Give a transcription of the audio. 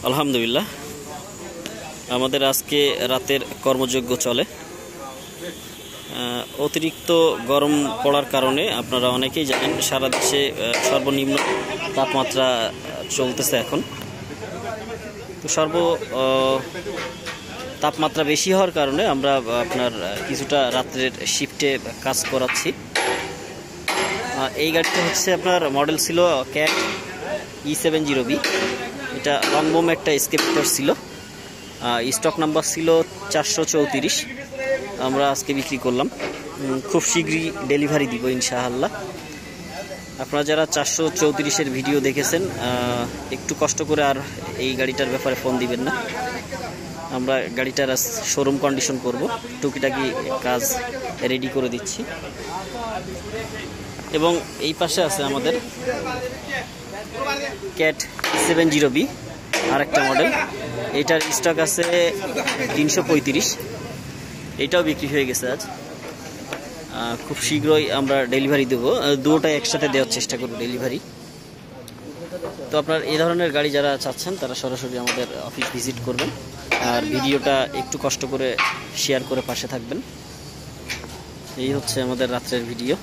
আলহামদুলিল্লাহ আমাদের আজকে রাতের কর্মযজ্ঞ চলে। অতিরিক্ত গরম পড়ার কারণে আপনারা অনেকেই জানেন সারা দেশে সর্বনিম্ন তাপমাত্রা চলতেছে এখন। তো তাপমাত্রা বেশি হওয়ার কারণে আমরা আপনার কিছুটা রাত্রের শিফটে কাজ করাচ্ছি। এই গাড়িটা হচ্ছে আপনার মডেল ছিল ক্যাট E70B। এটা লং বোম একটা এসকেপেটর ছিল। স্টক নাম্বার ছিল 434। আমরা আজকে বিক্রি করলাম, খুব শীঘ্রই ডেলিভারি দিব ইনশাআল্লাহ। আপনারা যারা 434-এর ভিডিও দেখেছেন একটু কষ্ট করে আর এই গাড়িটার ব্যাপারে ফোন দিবেন না। আমরা গাড়িটার শোরুম কন্ডিশন করব, টুকিটাকি কাজ রেডি করে দিচ্ছি। এবং এই পাশে আছে আমাদের ক্যাট E70B আরেকটা মডেল। এটার স্টক আছে 335। এটাও বিক্রি হয়ে গেছে আজ। খুব শীঘ্রই আমরা ডেলিভারি দেবো, দুটোটাই একসাথে দেওয়ার চেষ্টা করব ডেলিভারি। তো আপনার এই ধরনের গাড়ি যারা চাচ্ছেন তারা সরাসরি আমাদের অফিস ভিজিট করবেন, আর ভিডিওটা একটু কষ্ট করে শেয়ার করে পাশে থাকবেন। এই হচ্ছে আমাদের রাত্রের ভিডিও।